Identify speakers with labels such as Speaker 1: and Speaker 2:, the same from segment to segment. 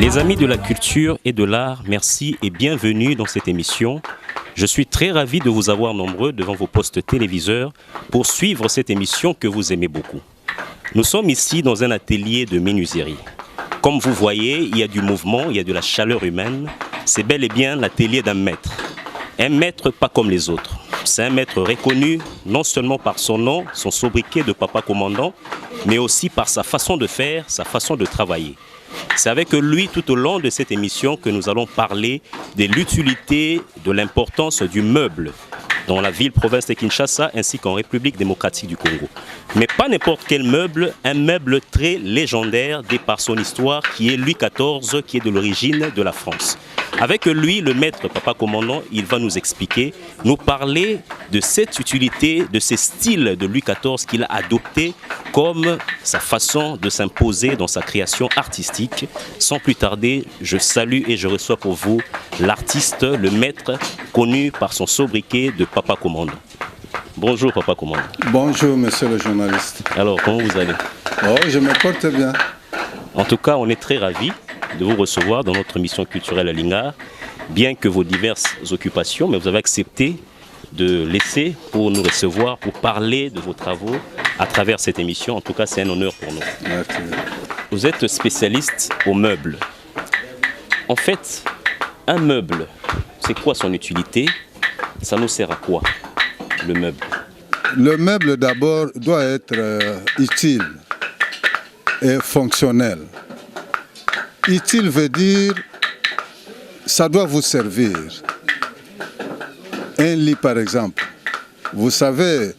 Speaker 1: Les amis de la culture et de l'art, merci et bienvenue dans cette émission. Je suis très ravi de vous avoir nombreux devant vos postes téléviseurs pour suivre cette émission que vous aimez beaucoup. Nous sommes ici dans un atelier de menuiserie. Comme vous voyez, il y a du mouvement, il y a de la chaleur humaine. C'est bel et bien l'atelier d'un maître. Un maître pas comme les autres. C'est un maître reconnu non seulement par son nom, son sobriquet de papa commandant, mais aussi par sa façon de faire, sa façon de travailler. C'est avec lui tout au long de cette émission que nous allons parler de l'utilité, de l'importance du meuble dans la ville-province de Kinshasa ainsi qu'en République démocratique du Congo. Mais pas n'importe quel meuble, un meuble très légendaire dès par son histoire qui est Louis XIV, qui est de l'origine de la France. Avec lui, le maître papa commandant, il va nous expliquer, nous parler de cette utilité, de ces styles de Louis XIV qu'il a adopté comme sa façon de s'imposer dans sa création artistique. Sans plus tarder, je salue et je reçois pour vous l'artiste, le maître, connu par son sobriquet de papa commandant. Bonjour papa commandant.
Speaker 2: Bonjour monsieur le journaliste.
Speaker 1: Alors, comment vous allez?
Speaker 2: Oh, je me porte bien.
Speaker 1: En tout cas, on est très ravis de vous recevoir dans notre mission culturelle à Lingard, bien que vos diverses occupations, mais vous avez accepté de laisser pour nous recevoir, pour parler de vos travaux à travers cette émission. En tout cas, c'est un honneur pour nous.
Speaker 2: Merci.
Speaker 1: Vous êtes spécialiste au meuble. En fait, un meuble, c'est quoi son utilité? Ça nous sert à quoi, le meuble?
Speaker 2: Le meuble d'abord doit être utile et fonctionnel. Utile veut dire, ça doit vous servir. Un lit par exemple, vous savez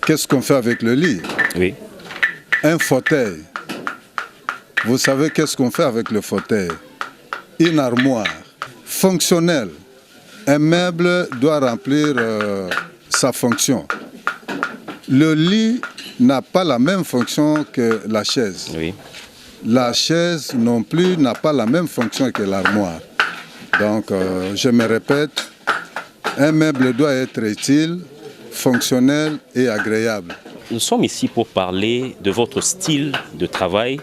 Speaker 2: qu'est-ce qu'on fait avec le lit?
Speaker 1: Oui.
Speaker 2: Un fauteuil, vous savez qu'est-ce qu'on fait avec le fauteuil? Une armoire, fonctionnelle. Un meuble doit remplir sa fonction. Le lit n'a pas la même fonction que la chaise.
Speaker 1: Oui.
Speaker 2: La chaise non plus n'a pas la même fonction que l'armoire. Donc, je me répète, un meuble doit être utile, fonctionnel et agréable.
Speaker 1: Nous sommes ici pour parler de votre style de travail,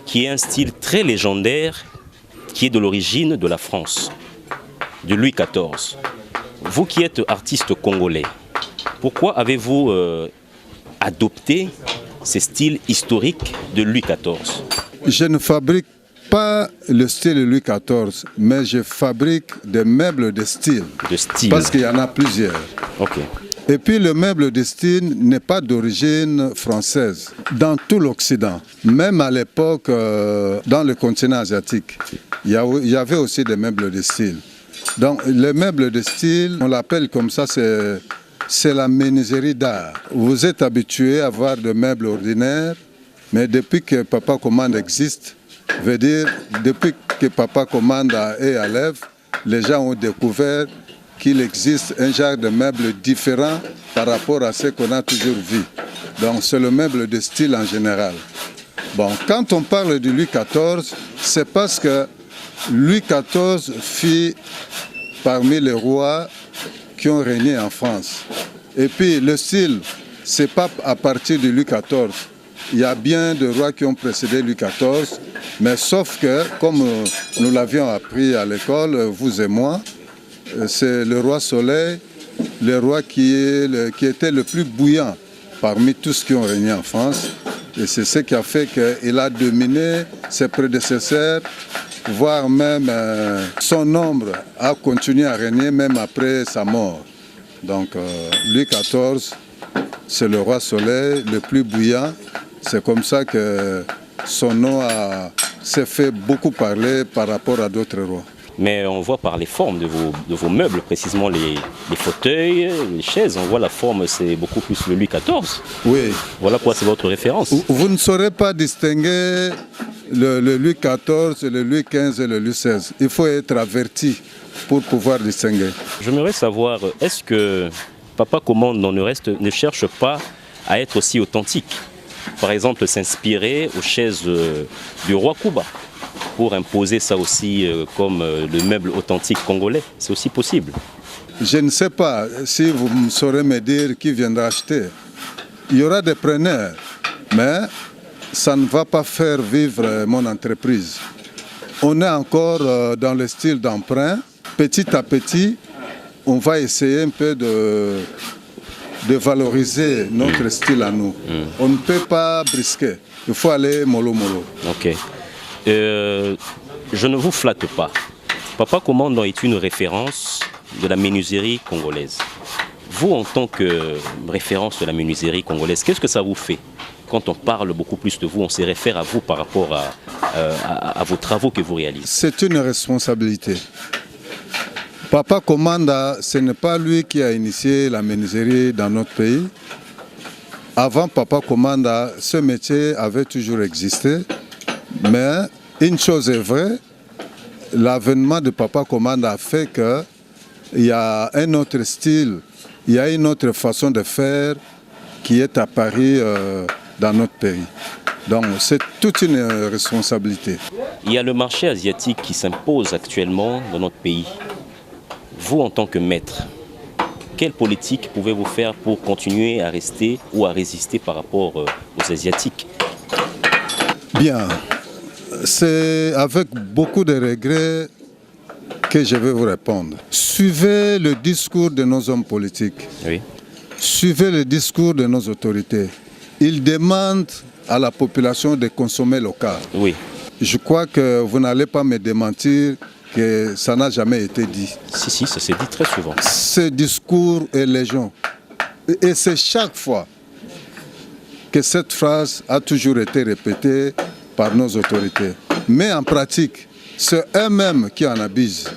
Speaker 1: qui est un style très légendaire, qui est de l'origine de la France, de Louis XIV. Vous qui êtes artiste congolais, pourquoi avez-vous adopté ces styles historiques de Louis XIV?
Speaker 2: Je ne fabrique pas le style Louis XIV, mais je fabrique des meubles de style.
Speaker 1: De style.
Speaker 2: Parce qu'il y en a plusieurs.
Speaker 1: Ok.
Speaker 2: Et puis le meuble de style n'est pas d'origine française. Dans tout l'Occident, même à l'époque, dans le continent asiatique, il y avait aussi des meubles de style. Donc les meubles de style, on l'appelle comme ça, c'est la menuiserie d'art. Vous êtes habitué à voir des meubles ordinaires, mais depuis que Papa Commande existe, veut dire depuis que Papa Commande est à l'œuvre, les gens ont découvert qu'il existe un genre de meuble différent par rapport à ce qu'on a toujours vu. Donc c'est le meuble de style en général. Bon, quand on parle de Louis XIV, c'est parce que Louis XIV fut parmi les rois qui ont régné en France. Et puis le style, c'est pas à partir de Louis XIV. Il y a bien de rois qui ont précédé Louis XIV, mais sauf que, comme nous l'avions appris à l'école, vous et moi, c'est le roi Soleil, le roi qui était le plus bouillant parmi tous ceux qui ont régné en France. Et c'est ce qui a fait qu'il a dominé ses prédécesseurs, voire même son nombre a continué à régner même après sa mort. Donc Louis XIV, c'est le roi Soleil, le plus bouillant. C'est comme ça que son nom s'est fait beaucoup parler par rapport à d'autres rois.
Speaker 1: Mais on voit par les formes de vos meubles, précisément les fauteuils, les chaises, on voit la forme, c'est beaucoup plus le Louis XIV.
Speaker 2: Oui.
Speaker 1: Voilà quoi, c'est votre référence.
Speaker 2: Vous ne saurez pas distinguer le Louis XIV, le Louis XV et le Louis XVI. Il faut être averti pour pouvoir distinguer.
Speaker 1: J'aimerais savoir, est-ce que Papa Commande ne cherche pas à être aussi authentique? Par exemple, s'inspirer aux chaises du roi Kuba pour imposer ça aussi comme le meuble authentique congolais. C'est aussi possible.
Speaker 2: Je ne sais pas si vous saurez me dire qui viendra acheter. Il y aura des preneurs, mais ça ne va pas faire vivre mon entreprise. On est encore dans le style d'emprunt. Petit à petit, on va essayer un peu de valoriser notre style à nous. On ne peut pas brisquer. Il faut aller mollo mollo.
Speaker 1: Ok. Je ne vous flatte pas. Papa Commandant est une référence de la menuiserie congolaise. Vous, en tant que référence de la menuiserie congolaise, qu'est-ce que ça vous fait? Quand on parle beaucoup plus de vous, on se réfère à vous par rapport à vos travaux que vous réalisez.
Speaker 2: C'est une responsabilité. Papa Commanda, ce n'est pas lui qui a initié la menuiserie dans notre pays. Avant Papa Commanda, ce métier avait toujours existé. Mais une chose est vraie, l'avènement de Papa Commanda a fait qu'il y a un autre style, il y a une autre façon de faire qui est apparue dans notre pays. Donc c'est toute une responsabilité.
Speaker 1: Il y a le marché asiatique qui s'impose actuellement dans notre pays. Vous, en tant que maître, quelle politique pouvez-vous faire pour continuer à rester ou à résister par rapport aux Asiatiques?
Speaker 2: Bien, c'est avec beaucoup de regrets que je vais vous répondre. Suivez le discours de nos hommes politiques.
Speaker 1: Oui.
Speaker 2: Suivez le discours de nos autorités. Ils demandent à la population de consommer local.
Speaker 1: Oui.
Speaker 2: Je crois que vous n'allez pas me démentir que ça n'a jamais été dit.
Speaker 1: Si, ça s'est dit très souvent.
Speaker 2: Ce discours est légion. Et c'est chaque fois que cette phrase a toujours été répétée par nos autorités. Mais en pratique, c'est eux-mêmes qui en abusent.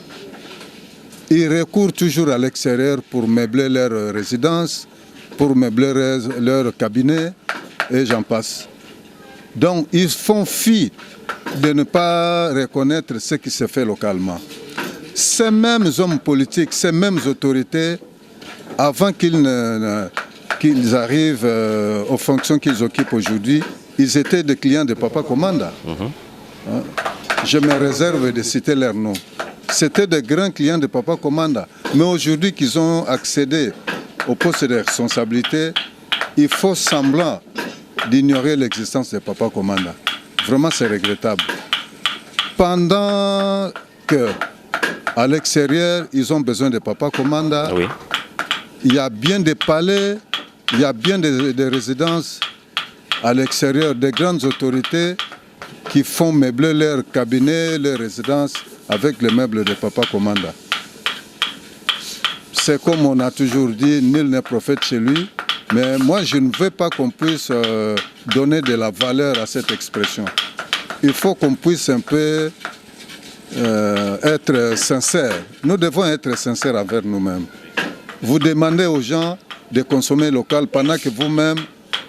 Speaker 2: Ils recourent toujours à l'extérieur pour meubler leur résidence, pour meubler leur cabinet, et j'en passe. Donc, ils font fi de ne pas reconnaître ce qui se fait localement. Ces mêmes hommes politiques, ces mêmes autorités, avant qu'ils arrivent aux fonctions qu'ils occupent aujourd'hui, ils étaient des clients de Papa Commanda. Je me réserve de citer leurs noms. C'était des grands clients de Papa Commanda. Mais aujourd'hui qu'ils ont accédé au poste de responsabilité, il faut semblant d'ignorer l'existence de Papa Commanda. Vraiment, c'est regrettable. Pendant qu'à l'extérieur, ils ont besoin de Papa Commanda,
Speaker 1: Oui.
Speaker 2: il y a bien des palais, il y a bien des résidences à l'extérieur, des grandes autorités qui font meubler leur cabinet, leur résidence avec les meubles de Papa Commanda. C'est comme on a toujours dit, nul n'est prophète chez lui. Mais moi, je ne veux pas qu'on puisse donner de la valeur à cette expression. Il faut qu'on puisse un peu être sincère. Nous devons être sincères envers nous-mêmes. Vous demandez aux gens de consommer local pendant que vous-même,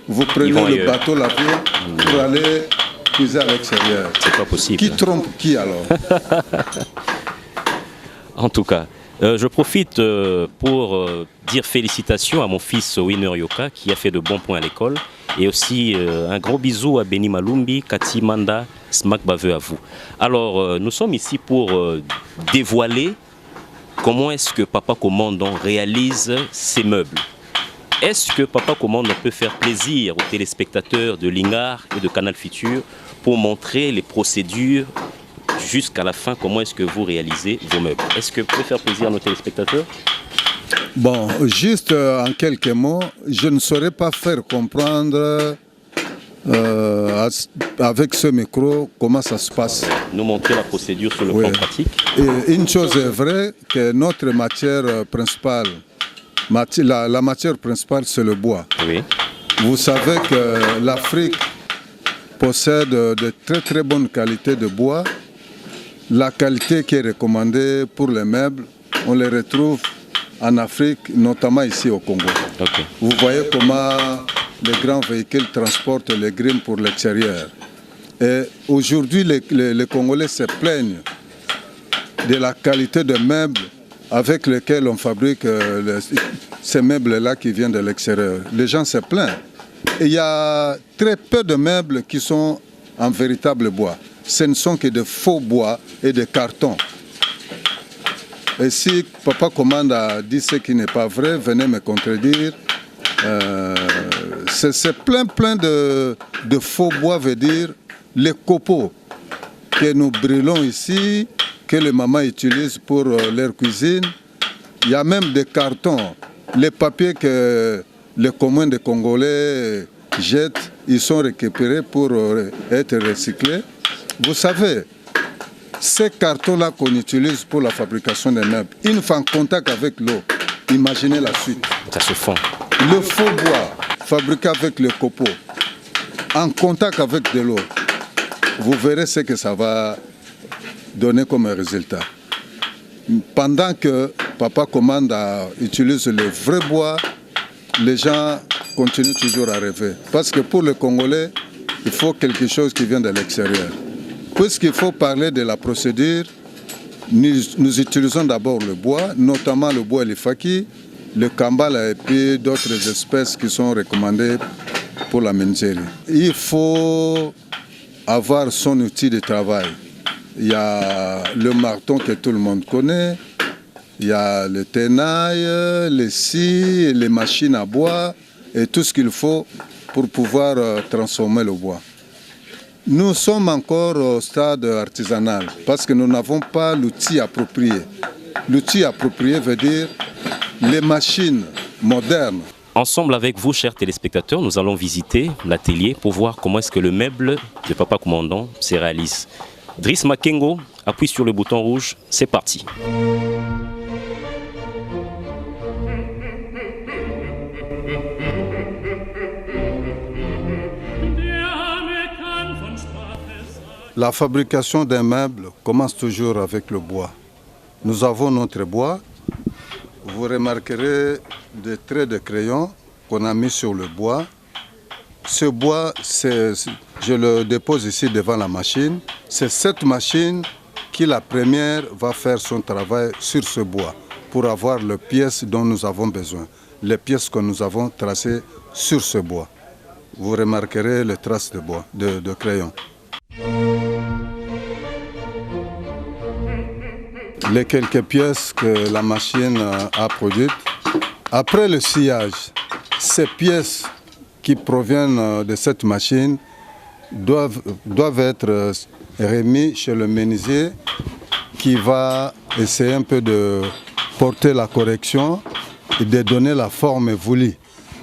Speaker 2: vous prenez le bateau, l'avion pour aller puiser à l'extérieur.
Speaker 1: C'est pas possible.
Speaker 2: Qui trompe qui alors?
Speaker 1: En tout cas, je profite pour dire félicitations à mon fils Winner Yoka qui a fait de bons points à l'école. Et aussi un gros bisou à Beni Malumbi, Kati Manda, Smack Baveux à vous. Alors, nous sommes ici pour dévoiler comment est-ce que Papa Commandant réalise ses meubles. Est-ce que Papa Commandant peut faire plaisir aux téléspectateurs de Lingard et de Canal Futur pour montrer les procédures jusqu'à la fin, comment est-ce que vous réalisez vos meubles? Est-ce que vous pouvez faire plaisir à nos téléspectateurs?
Speaker 2: Bon, juste en quelques mots, je ne saurais pas faire comprendre avec ce micro comment ça se passe.
Speaker 1: Nous montrer la procédure sur le plan pratique.
Speaker 2: Et une chose est vraie, que notre matière principale, la matière principale, c'est le bois.
Speaker 1: Oui.
Speaker 2: Vous savez que l'Afrique possède de très très bonnes qualités de bois. La qualité qui est recommandée pour les meubles, on les retrouve en Afrique, notamment ici au Congo.
Speaker 1: Okay.
Speaker 2: Vous voyez comment les grands véhicules transportent les grimes pour l'extérieur. Et aujourd'hui, les Congolais se plaignent de la qualité de meubles avec lesquels on fabrique ces meubles-là qui viennent de l'extérieur. Les gens se plaignent. Et il y a très peu de meubles qui sont en véritable bois. Ce ne sont que de faux bois et de cartons. Et si Papa Commanda dit ce qui n'est pas vrai, venez me contredire. C'est plein de faux bois, veut dire les copeaux que nous brûlons ici, que les mamans utilisent pour leur cuisine. Il y a même des cartons. Les papiers que les communs des Congolais jettent, ils sont récupérés pour être recyclés. Vous savez, ces cartons-là qu'on utilise pour la fabrication des meubles, une fois en contact avec l'eau, imaginez la suite.
Speaker 1: Ça se fond.
Speaker 2: Le faux bois fabriqué avec le copeau, en contact avec de l'eau, vous verrez ce que ça va donner comme résultat. Pendant que Papa Commande utilise le vrai bois, les gens continuent toujours à rêver. Parce que pour les Congolais, il faut quelque chose qui vient de l'extérieur. Puisqu'il faut parler de la procédure, nous utilisons d'abord le bois, notamment le bois elifaki, le kambala et puis d'autres espèces qui sont recommandées pour la menuiserie. Il faut avoir son outil de travail. Il y a le marteau que tout le monde connaît, il y a le tenaille, les scies, les machines à bois et tout ce qu'il faut pour pouvoir transformer le bois. Nous sommes encore au stade artisanal parce que nous n'avons pas l'outil approprié. L'outil approprié veut dire les machines modernes.
Speaker 1: Ensemble avec vous, chers téléspectateurs, nous allons visiter l'atelier pour voir comment est-ce que le meuble de Papa Commandant se réalise. Driss Makengo appuie sur le bouton rouge, c'est parti.
Speaker 2: La fabrication d'un meuble commence toujours avec le bois. Nous avons notre bois. Vous remarquerez des traits de crayon qu'on a mis sur le bois. Ce bois, je le dépose ici devant la machine. C'est cette machine qui, la première, va faire son travail sur ce bois pour avoir les pièces dont nous avons besoin, les pièces que nous avons tracées sur ce bois. Vous remarquerez les traces de bois, de crayon. Les quelques pièces que la machine a produites. Après le sciage, ces pièces qui proviennent de cette machine doivent être remises chez le menuisier qui va essayer un peu de porter la correction et de donner la forme voulue.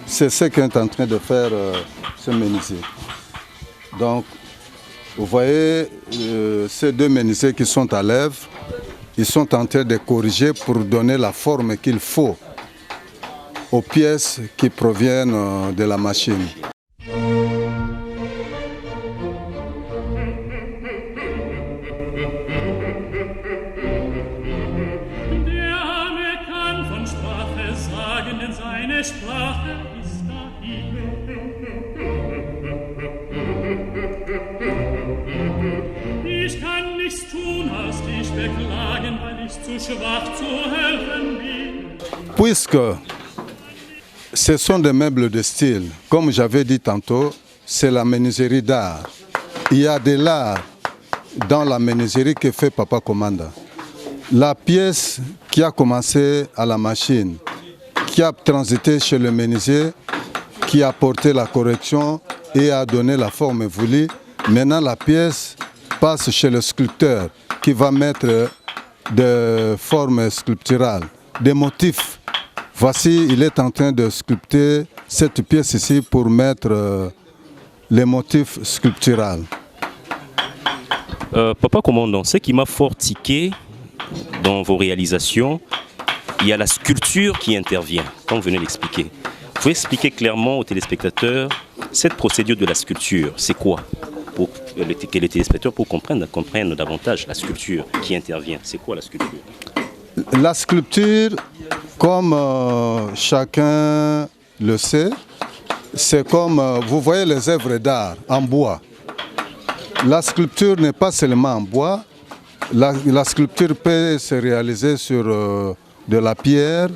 Speaker 2: C'est ce qu'est en train de faire ce menuisier. Donc, vous voyez ces deux menuisiers qui sont à l'œuvre. Ils sont en train de corriger pour donner la forme qu'il faut aux pièces qui proviennent de la machine. Puisque ce sont des meubles de style, comme j'avais dit tantôt, c'est la menuiserie d'art. Il y a de l'art dans la menuiserie que fait Papa Commanda. La pièce qui a commencé à la machine, qui a transité chez le menuisier, qui a porté la correction et a donné la forme voulue, maintenant la pièce passe chez le sculpteur qui va mettre des formes sculpturales, des motifs. Voici, il est en train de sculpter cette pièce ici pour mettre les motifs sculpturaux.
Speaker 1: Papa Commandant, ce qui m'a fort tiqué dans vos réalisations, il y a la sculpture qui intervient, comme vous venez d'expliquer. Vous pouvez expliquer clairement aux téléspectateurs cette procédure de la sculpture, c'est quoi? Pour que les téléspectateurs comprennent davantage la sculpture qui intervient. C'est quoi la sculpture?
Speaker 2: La sculpture, comme chacun le sait, c'est comme, vous voyez les œuvres d'art en bois. La sculpture n'est pas seulement en bois. La sculpture peut se réaliser sur de la pierre,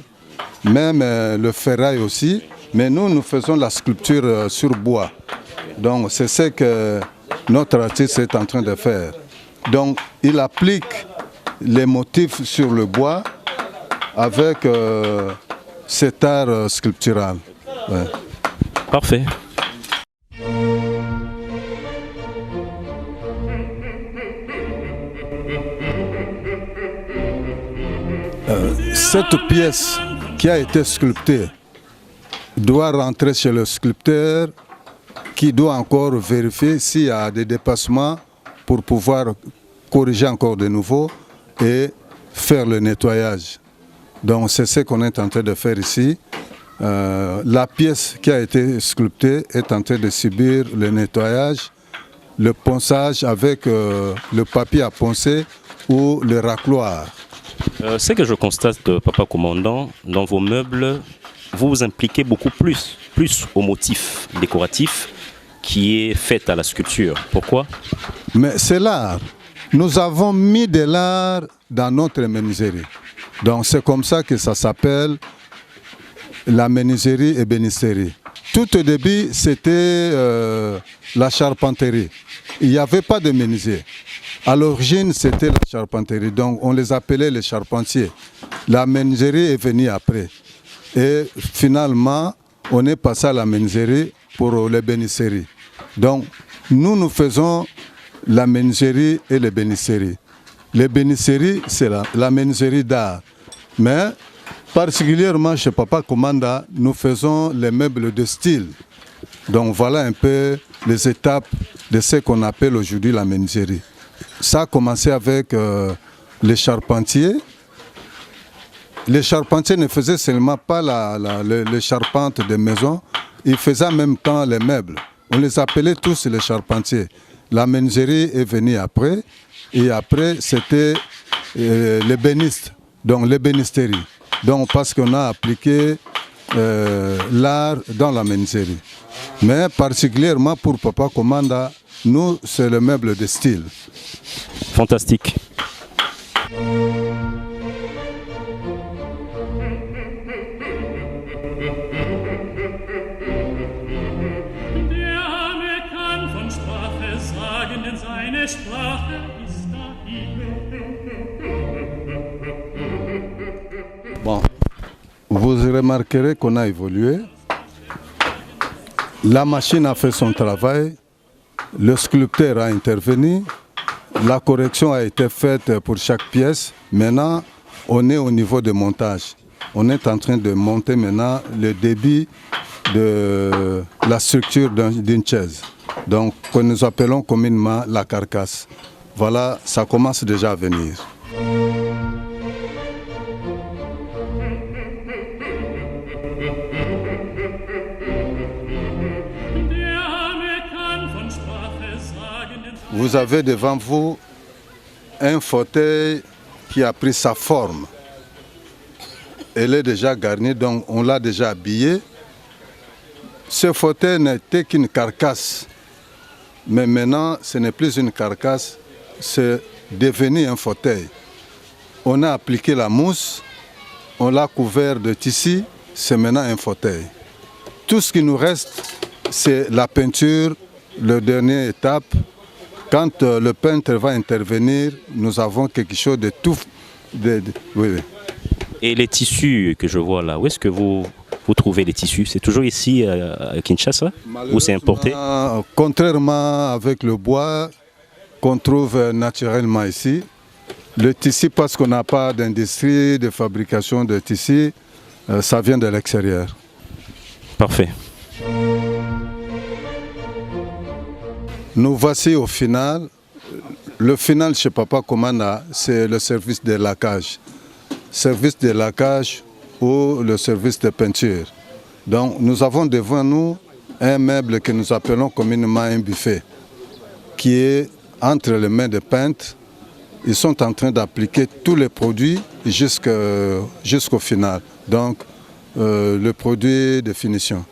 Speaker 2: même le ferraille aussi. Mais nous faisons la sculpture sur bois. Donc c'est ce que notre artiste est en train de faire. Donc il applique les motifs sur le bois avec cet art sculptural. Ouais.
Speaker 1: Parfait.
Speaker 2: Cette pièce qui a été sculptée doit rentrer chez le sculpteur qui doit encore vérifier s'il y a des dépassements pour pouvoir corriger encore de nouveau et faire le nettoyage. Donc c'est ce qu'on est en train de faire ici. La pièce qui a été sculptée est en train de subir le nettoyage, le ponçage avec le papier à poncer ou le racloir.
Speaker 1: Ce que je constate, Papa Commandant, dans vos meubles, vous vous impliquez beaucoup plus au motif décoratif qui est fait à la sculpture. Pourquoi?
Speaker 2: Mais c'est l'art. Nous avons mis de l'art dans notre menuiserie. Donc c'est comme ça que ça s'appelle la menuiserie ébénisterie. Tout au début, c'était la charpenterie. Il n'y avait pas de menuisier. À l'origine, c'était la charpenterie. Donc on les appelait les charpentiers. La menuiserie est venue après. Et finalement, on est passé à la menuiserie pour l'ébénisterie. Donc nous faisons la menuiserie et l'ébénisterie. L'ébénisterie, c'est la menuiserie d'art. Mais particulièrement chez Papa Commanda, nous faisons les meubles de style. Donc voilà un peu les étapes de ce qu'on appelle aujourd'hui la menuiserie. Ça a commencé avec les charpentiers. Les charpentiers ne faisaient seulement pas les charpentes des maisons, ils faisaient en même temps les meubles. On les appelait tous les charpentiers. La menuiserie est venue après, et après c'était l'ébéniste, donc l'ébénisterie. Donc parce qu'on a appliqué l'art dans la menuiserie. Mais particulièrement pour Papa Commanda, nous c'est le meuble de style.
Speaker 1: Fantastique.
Speaker 2: Bon, vous remarquerez qu'on a évolué. La machine a fait son travail, le sculpteur a intervenu, la correction a été faite pour chaque pièce. Maintenant, on est au niveau de montage. On est en train de monter maintenant le débit de la structure d'une chaise. Donc, que nous appelons communément la carcasse. Voilà, ça commence déjà à venir. Vous avez devant vous un fauteuil qui a pris sa forme. Elle est déjà garnie, donc on l'a déjà habillé. Ce fauteuil n'était qu'une carcasse. Mais maintenant, ce n'est plus une carcasse, c'est devenu un fauteuil. On a appliqué la mousse, on l'a couvert de tissu, c'est maintenant un fauteuil. Tout ce qui nous reste, c'est la peinture, la dernière étape. Quand le peintre va intervenir, nous avons quelque chose de tout. Oui.
Speaker 1: Et les tissus que je vois là, où est-ce que vous trouvez les tissus? C'est toujours ici à Kinshasa ou c'est importé?
Speaker 2: Contrairement avec le bois qu'on trouve naturellement ici, le tissu, parce qu'on n'a pas d'industrie de fabrication de tissu, ça vient de l'extérieur.
Speaker 1: Parfait.
Speaker 2: Nous voici au final. Le final chez Papa Commanda, c'est le service de laquage. Service de laquage ou le service de peinture. Donc nous avons devant nous un meuble que nous appelons communément un buffet, qui est entre les mains des peintres. Ils sont en train d'appliquer tous les produits jusqu'au final. Donc le produit de finition.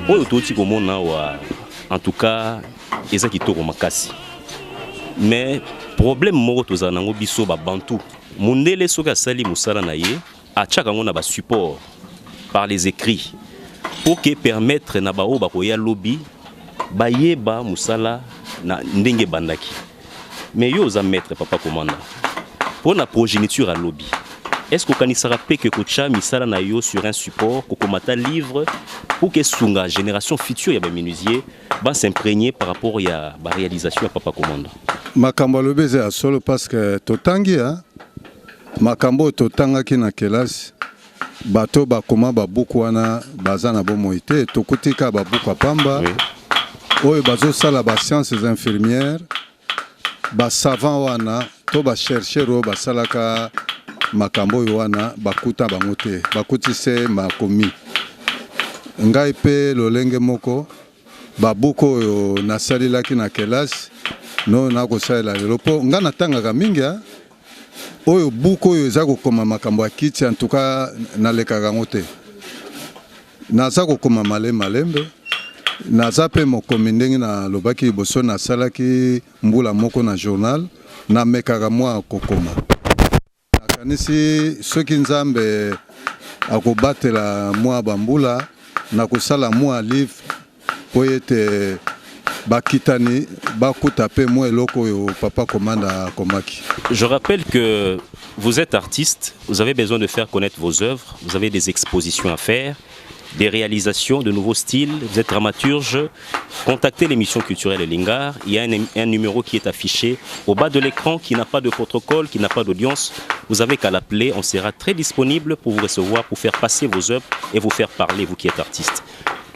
Speaker 1: Oyo toti komona wa en tout cas eza kitoko makasi. Mais problème moko tozala nango biso ba bantu. Mundele soka sali musala na ye à tchakango na ba support par les écrits pour que permettre na ba oba ko ya lobby ba yeba musala na ndenge bandaki. Mais yo za maître papa commandant pour la progéniture à lobby. Est-ce que vous savez que Kocha misala na yo sur un support kokomata livre pour que sunga génération future ya ba menuisier va s'imprégner par rapport à la réalisation de papa commandant?
Speaker 2: Makambo lobeze a solo parce que totangi hein. Makambo totanga ki na kelasi bato bakoma babuku wana baza na bomoi te tokutika babuku pamba oyo bazosala ba sciences infirmières ba savant wana to ba chercheur oyo basalaka makambo oyo wana bakuta bango te bakuti se makomi ngai pe lolenge moko babuku oyo nasalilaki na kelasi no nakosalela lelo mpo ngai natangaka mingi oyo buku oyo eza kokoma makambo ya kiti en tout cas nalekaka yango te naza kokoma malembe naza mpe mokomi ndenge nalobaki liboso nasalaki mbula moko na journal namekaka mwa kokoma nakanisi soki nzambe akobatela mwa bambula nakosala mwa livre po ete bakitani bakuta pe mwa eloko oyo papa commanda komaki.
Speaker 1: Je rappelle que vous êtes artiste, vous avez besoin de faire connaître vos œuvres, vous avez des expositions à faire, des réalisations de nouveaux styles, vous êtes dramaturge. Contactez l'émission culturelle Lingard, il y a un numéro qui est affiché au bas de l'écran qui n'a pas de protocole, qui n'a pas d'audience. Vous avez qu'à l'appeler, on sera très disponible pour vous recevoir, pour faire passer vos œuvres et vous faire parler, vous qui êtes artiste.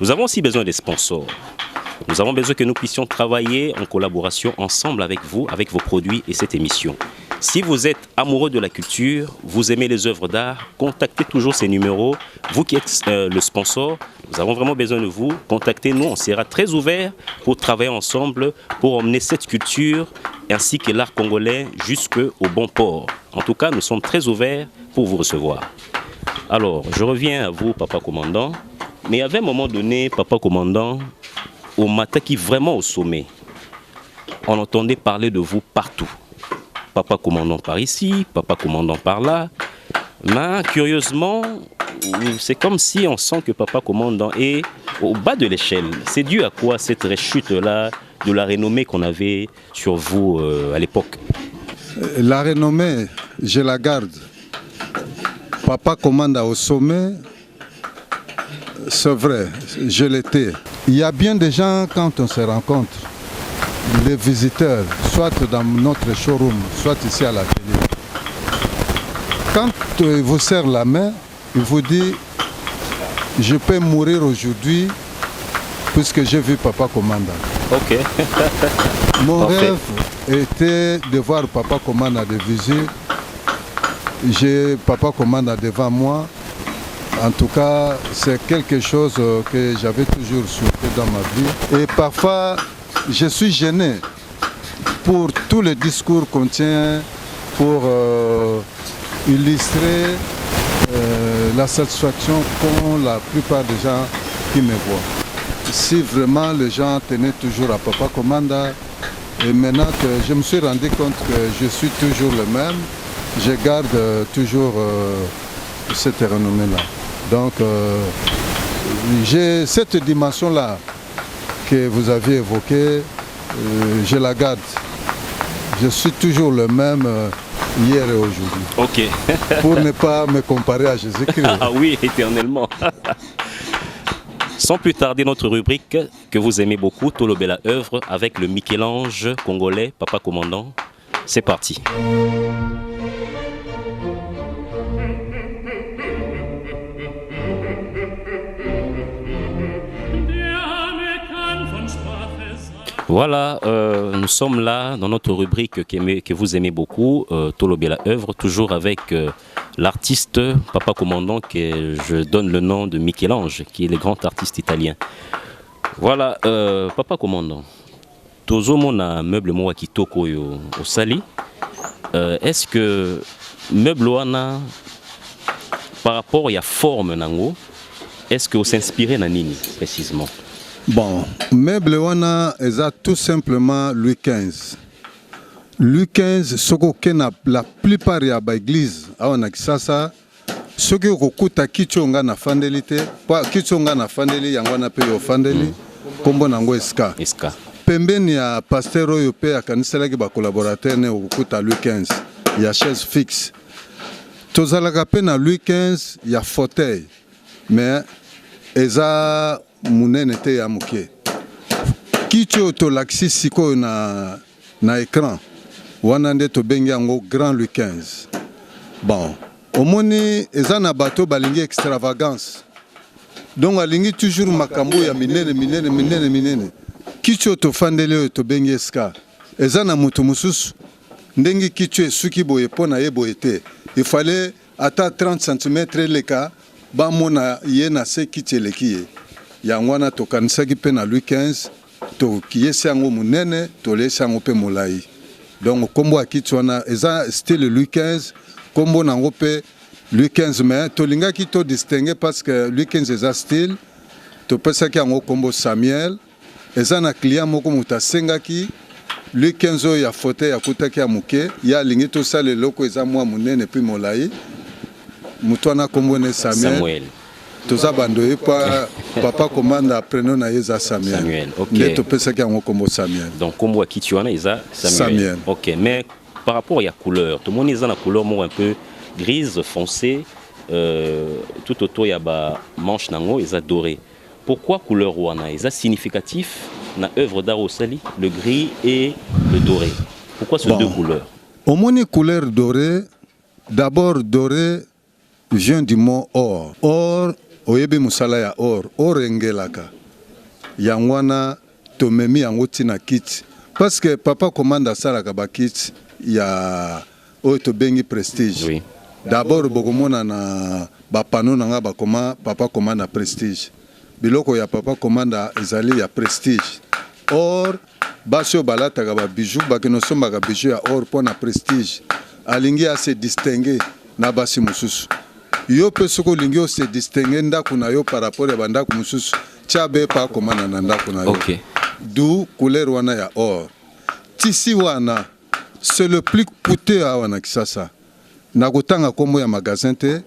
Speaker 1: Nous avons aussi besoin des sponsors. Nous avons besoin que nous puissions travailler en collaboration ensemble avec vous, avec vos produits et cette émission. Si vous êtes amoureux de la culture, vous aimez les œuvres d'art, contactez toujours ces numéros. Vous qui êtes le sponsor, nous avons vraiment besoin de vous. Contactez-nous, on sera très ouverts pour travailler ensemble, pour emmener cette culture ainsi que l'art congolais jusqu'au bon port. En tout cas, nous sommes très ouverts pour vous recevoir. Alors, je reviens à vous, papa commandant. Mais il y avait un moment donné, papa commandant, au Mataki vraiment au sommet. On entendait parler de vous partout. Papa commandant par ici, papa commandant par là. Mais curieusement, c'est comme si on sent que papa commandant est au bas de l'échelle. C'est dû à quoi cette rechute-là de la renommée qu'on avait sur vous à l'époque?
Speaker 2: La renommée, je la garde. Papa commanda au sommet, c'est vrai, je l'étais. Il y a bien des gens, quand on se rencontre, les visiteurs, soit dans notre showroom, soit ici à la télé. Quand il vous serre la main, il vous dit « Je peux mourir aujourd'hui puisque j'ai vu Papa Commanda ».
Speaker 1: Ok.
Speaker 2: Mon rêve était de voir Papa Commanda de visu. J'ai Papa Commanda devant moi. En tout cas, c'est quelque chose que j'avais toujours souhaité dans ma vie. Et parfois, je suis gêné pour tous les discours qu'on tient, pour illustrer la satisfaction qu'ont la plupart des gens qui me voient. Si vraiment les gens tenaient toujours à Papa Commanda, et maintenant que je me suis rendu compte que je suis toujours le même, je garde toujours cette renommée-là. Donc, j'ai cette dimension-là que vous aviez évoquée, je la garde. Je suis toujours le même hier et aujourd'hui.
Speaker 1: Ok.
Speaker 2: Pour ne pas me comparer à Jésus-Christ.
Speaker 1: Ah oui, éternellement. Sans plus tarder, notre rubrique que vous aimez beaucoup, Tolobela œuvre, avec le Michel-Ange congolais, Papa Commandant. C'est parti. Voilà, nous sommes là dans notre rubrique que vous aimez beaucoup, Tolobela œuvre, toujours avec l'artiste Papa Commandant, que je donne le nom de Michel-Ange, qui est le grand artiste italien. Voilà, Papa Commandant, tozo mona meuble moa kitoko au Sali. Est-ce que meuble wana par rapport à la forme nango, est-ce que vous s'inspirez na nini précisément?
Speaker 2: Bon, meuble wana eza tout simplement Louis XV. Louis XV, soko kena la plupart ya ba église awa na Kisasa soki okokuta kichonga na fandeli te po kichonga na fandeli yango wana pe yo fandeli kombo nango eska pembeni ya pasteur oyo pe akaniselaki bakolaborateur ne okokuta Louis XV ya chaise fixe tozalaka pe na Louis XV ya fauteuil mais eza munene te ya moke kicho oyo tolakisi sikoyo na écran wana nde tobengi yango grand Louis XV. Bon omoni eza na bato balingi extravagance donc alingi toujours makambo ya minene kicho tofandeli oyo tobengi eska eza na moto mosusu ndengi kicho esuki boye mpo na ye boye te il fallait ata 30 cm eleka bamona ye na se kicho eleki ye yango wana tokanisaki mpe na Louis XV tokiyesi yango monene tolesi yango mpe molai donc kombo ya kicho wana eza style Louis XV kombo nango pe Louis XV mais tolingaki to distinguer parce que Louis XV eza style topesaki yango kombo Samuel eza na client moko moto asengaki Louis XV oyo ya fauteuil akutaki ya moke ya alingi tosala eloko eza mwa monene puis molai moto wana kombo ne Samuel toza bando ye papa commanda prénom na ye eza Samuel nde topesaki yango kombo Samuel
Speaker 1: donc kombo ya kicho wana eza Samuel. Ok, mais par rapport à la couleur, tout le monde est dans la couleur un peu grise, foncée, tout autour il y a ba manche nango, ils doré. Pourquoi couleur wana? Ils significatif dans l'œuvre d'art au Sali, le gris et le doré. Pourquoi ces deux couleurs?
Speaker 2: Au moins les couleurs dorées, d'abord doré vient du mot or. Or, oyebi musala ya or engelaka. Yangwana tomemi yango tina kit. Parce que papa commande à Salaka Bakit, il y a Bengi Prestige. Oui. D'abord, Bogomona na Bapano Nanga Bakoma, papa commande à Prestige. Biloko ya papa commande à Ezali ya Prestige. Or, Basio Balata Gaba bijou, Bakenoso Baga bijou ya or pour na Prestige. Alingi a se distinguer na Basi Mususu. Yo pesoko lingio se distinguer ndaku na yo par rapport à Bandaku Mususu. Tchabe pa commande na ndaku na yo.
Speaker 1: Ok.
Speaker 2: D'où couleur wana ya or. Tisi wana c'est le plus coûteux à wana kisasa. Nakotanga kombo ya magasin te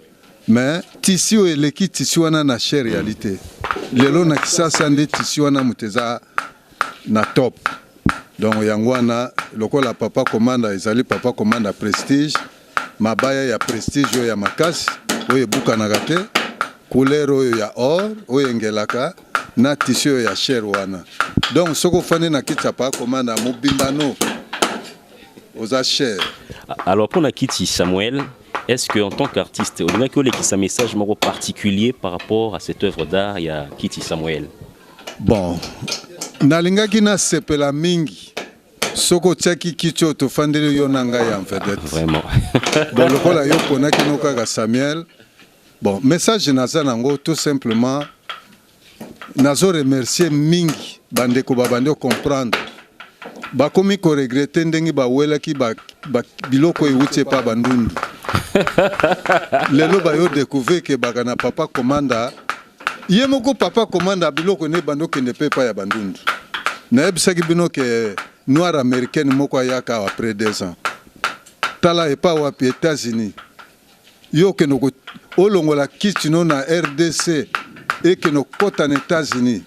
Speaker 2: mais tisi o eleki tisi wana na chère réalité. Lelo na kisasa nde tisi wana muteza na top. Donc yango wana lokola papa commanda ezali papa commanda Prestige mabaya ya Prestige ya makasi oyo ebukanaka te couleur oyo ya or oyo engelaka na tissu ya cher wana donc soko fane na kitsa pa commande mobimbano aux cher.
Speaker 1: Alors pour Nakiti Samuel, est-ce que en tant qu'artiste on a que les qui message moro particulier par rapport à cette œuvre d'art ya Kiti Samuel?
Speaker 2: Bon nalingaki na sepela mingi soko tchaki kicho to fandele yo nanga ya en fait
Speaker 1: vraiment
Speaker 2: bon lokola yo konaki no kaka Samuel bon message naza nango tout simplement nazo remercier mingi bandeko babande comprendre bakomi ko regretter ndengi bawelaki biloko ewuti pa bandundu lelo bayo découvrir que bagana papa commanda yemoko papa commanda biloko ne bando kende pe pa ya bandundu na ebisaki bino ke noir américaine moko ayaka après 2 ans tala epa wapi États-Unis yo ke no olongola kitino na RDC et que nos côtes en États-Unis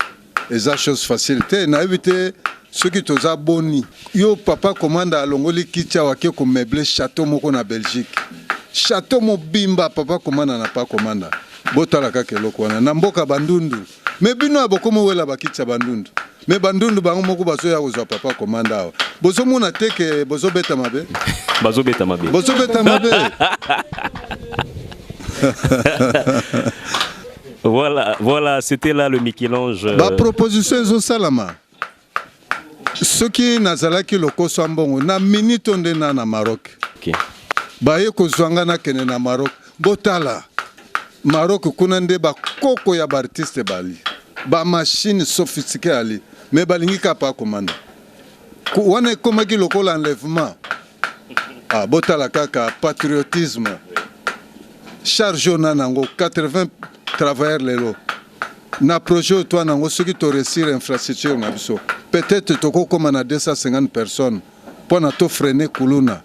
Speaker 2: eza chose facile te na éviter ceux qui toza boni yo papa commande à longoli kitia wake ko meubler château moko na Belgique château mobimba papa commande na pas commande botala ka keloko na mboka bandundu mais bino abokomo wela bakitia bandundu mais bandundu bango moko bazo ya kozwa papa commande awa bozo mona te ke bozo beta mabe bozo beta mabe
Speaker 1: Voilà, c'était là le Michel-Ange.
Speaker 2: Ba proposition ezo salama. Ce qui nazalaki lokoso mbongo na minute onde na Maroc.
Speaker 1: OK.
Speaker 2: Ba ye ko zwanga na kene na Maroc. Botala. Maroc kuna nde ba koko ya artiste bali. Ba machine sophistiquée ali. Mais balingi ka pa commande. Wana komaki lokola enlèvement. Ah botala kaka patriotisme. Charge nango 80 travailleurs lelo na projet toi nango soki to réussir infrastructure na biso peut-être toko koma na 250 personnes pour na to freiner kuluna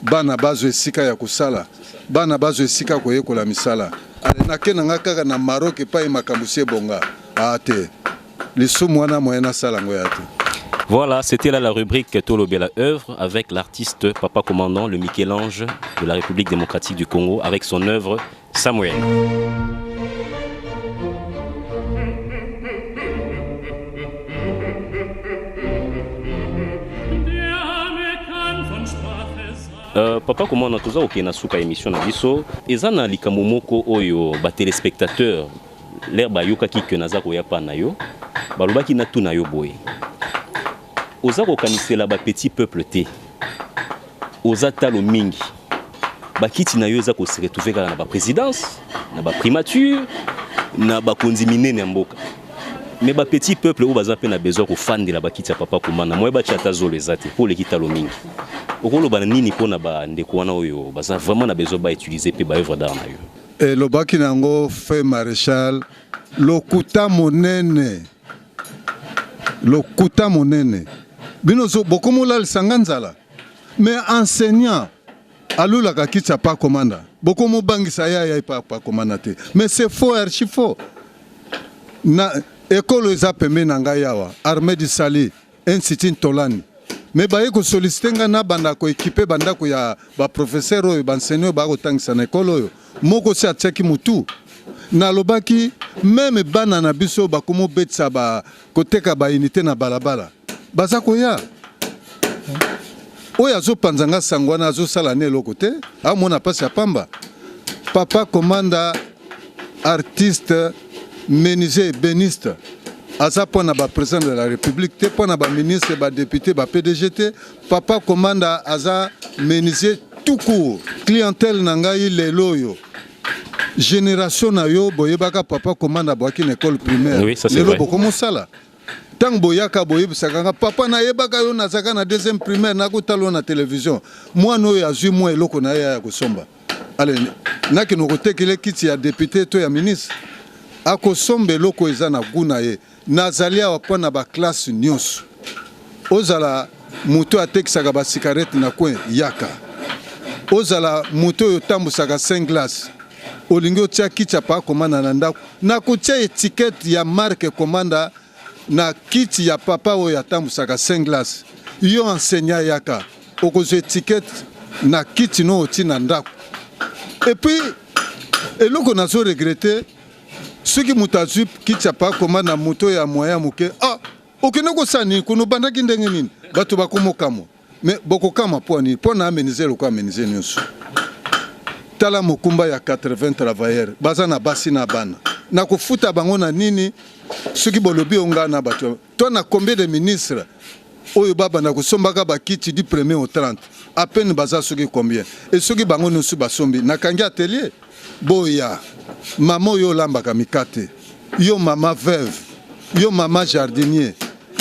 Speaker 2: bana bazo esika ya kusala bana bazo esika koyekola misala ale nakena kaka na Maroc pa makambusie bonga ate lisumu wana moyena sala ngo yate.
Speaker 1: Voilà, c'était là la rubrique Tolobi à la œuvre avec l'artiste Papa Commandant, le Michel-Ange de la République démocratique du Congo avec son œuvre Samuel. Papa Commandant, toza okena suka émission na biso ezana likambo moko oyo ba téléspectateurs l'air bayoka ki ke naza ko ya pa na yo balobaki na tuna yo boye oza kokanisela ba petit peuple te oza talo mingi bakiti na yo eza ko se retrouver kala na ba présidence na ba primature na ba konzi minene mboka mais ba petit peuple o baza pe na besoin ko fandela bakiti ya Papa Commandant moye ba chata zolo ezate pour les kitalo mingi okolo ba nini pona ba ndeko wana oyo baza vraiment na besoin ba utiliser pe ba œuvre d'art na yo
Speaker 2: et le baki nango fait maréchal lokuta monene binozo bokomola lisanganzala mais enseignant alula kakitsa Papa Commandant bokomo bangisa ya Papa Commandant te mais c'est faux archi faux na école eza pembe na ngai yawa armée du Sali institut Tolani mais baye ko solliciter nga na banda ko équiper banda ko ya ba professeur oyo ba enseignant ba ko tangisa na école oyo moko se atcheki mutu na lobaki même bana na biso ba komo betsa ba koteka ba unité na balabala baza ko ya oyo azo panzanga sangwana azo sala ne lokote amona pasi ya pamba Papa Commandant artiste menuisier ébéniste aza pona ba président de la République te pona ba ministre ba député ba PDG Papa Commandant aza menuisier tout court clientèle nangai lelo yo génération na yo boyebaka Papa Commandant boaki na école primaire
Speaker 1: oui, ça c'est vrai.
Speaker 2: Comment ça là tant boyaka boyebisaka papa na yebaka yo nazaka na deuxième primaire na kotalo na télévision moi no ya zui moi eloko na ya kosomba allez naki no kotekele kiti ya député to ya ministre akosomba eloko eza na guna ye nazalia wapona ba classe nyonso ozala muto atekisaka ba cigarette na coin yaka ozala muto yo tambusaka 5 glace olingi otia kiti ya Papa Commandant na ndako na kotia étiquette ya marque Commandant na kiti ya papa oyo atambusaka 5 glace yo enseignant yaka okozo étiquette na kiti no oti na ndako et puis eloko nazo regretter soki mutazu kiti ya Papa Commandant moto ya moya muke okene kosani kuno bandaki ndenge nini bato bakomokamo mais bokokama poni pona ameniser lokwa ameniser nyonso tala mokumba ya 80 travailleurs baza na basi na bana na kofuta bango na nini soki bolobi onga na bato to na combien de ministres oyo baba na kosombaka bakiti du 1er au 30 à peine baza soki combien et soki bango nosu basombi na kangi atelier boya maman yo lambaka mikate yo mama veuve yo mama jardinier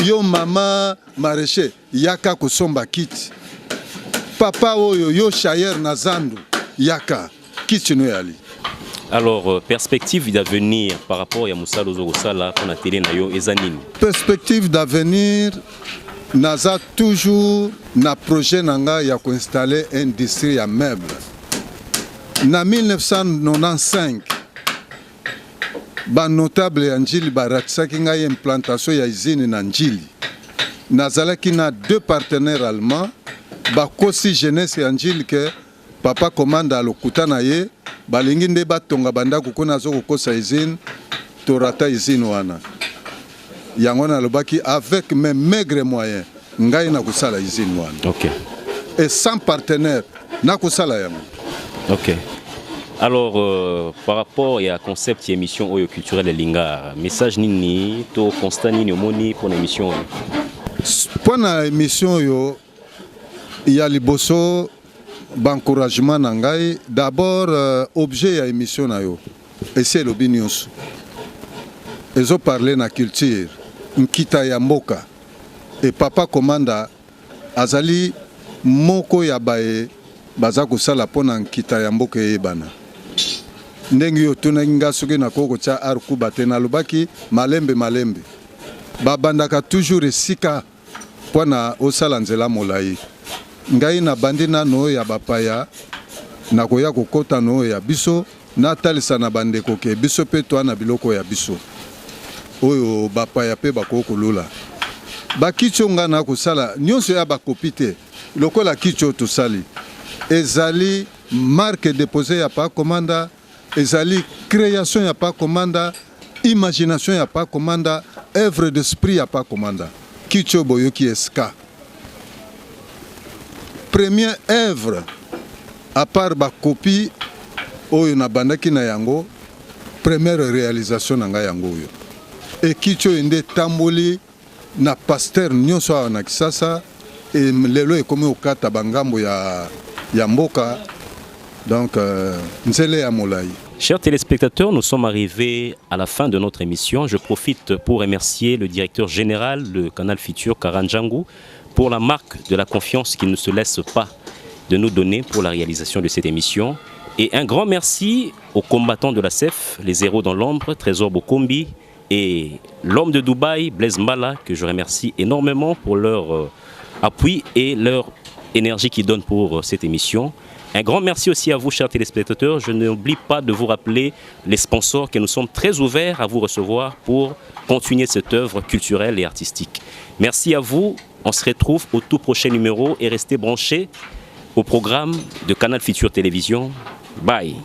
Speaker 2: yo mama maraîcher yaka kosomba kiti papa oyo yo chayer na zandu yaka kiti no yali.
Speaker 1: Alors, perspective d'avenir par rapport à Moussa Lozo Sala, qu'on a télé na yo ezanini.
Speaker 2: Perspective d'avenir, naza toujours na projet nanga ya ko installer industrie ya meuble. Na 1995, ba notable ya Njili barakisaki ngai implantation ya usine na Njili. Nazalaki na 2 partenaires allemands, bakosi jeunesse ya Njili ke Papa Commandant alokuta na ye balingi nde batonga bandako kuna zo kokosa usine torata usine wana yango na lobaki avec mes maigres moyens ngai na kusala usine wana.
Speaker 1: OK.
Speaker 2: Et sans partenaire na kusala yango.
Speaker 1: OK. Alors par rapport à concept et émission oyo culturelle Linga, message nini to constat nini omoni pour l'émission?
Speaker 2: Pour na émission yo ya liboso d'encouragement nangai d'abord objet ya émission na yo et c'est l'opinion ezo parler na culture nkita ya mboka et Papa Commandant azali moko ya bae baza kosala pona nkita ya mboka yebana ndenge yo tuna nga soki na koko cha arku batena lobaki malembe babandaka toujours esika pona osala nzela molai ngai na bandi nano ya bapaya nakoya kokota no ya biso natalisa na bandeko ke biso pe to na biloko ya biso oyo bapaya pe bakokolula bakicho nga na kosala nyonso ya bakopi te lokola kicho tosali ezali marque déposée ya pa commanda ezali création ya pa commanda imagination ya pa commanda œuvre d'esprit ya pa commanda kicho boyoki eska première œuvre à part bakopi oyo na bandaki na yango première réalisation na nga yango oyo et kicho ende tamboli na pasteur nyonso awa na Kisasa et lelo ekomi okata bangambo ya mboka donc nzele ya molai.
Speaker 1: Chers téléspectateurs, nous sommes arrivés à la fin de notre émission. Je profite pour remercier le directeur général de Canal Futur, Karan Djangou, pour la marque de la confiance qu'il ne se laisse pas de nous donner pour la réalisation de cette émission. Et un grand merci aux combattants de la CEF, les héros dans l'ombre, Trésor Bokombi et l'homme de Dubaï, Blaise Mbala, que je remercie énormément pour leur appui et leur énergie qu'ils donnent pour cette émission. Un grand merci aussi à vous, chers téléspectateurs. Je n'oublie pas de vous rappeler les sponsors que nous sommes très ouverts à vous recevoir pour continuer cette œuvre culturelle et artistique. Merci à vous. On se retrouve au tout prochain numéro et restez branchés au programme de Canal Futur Télévision. Bye.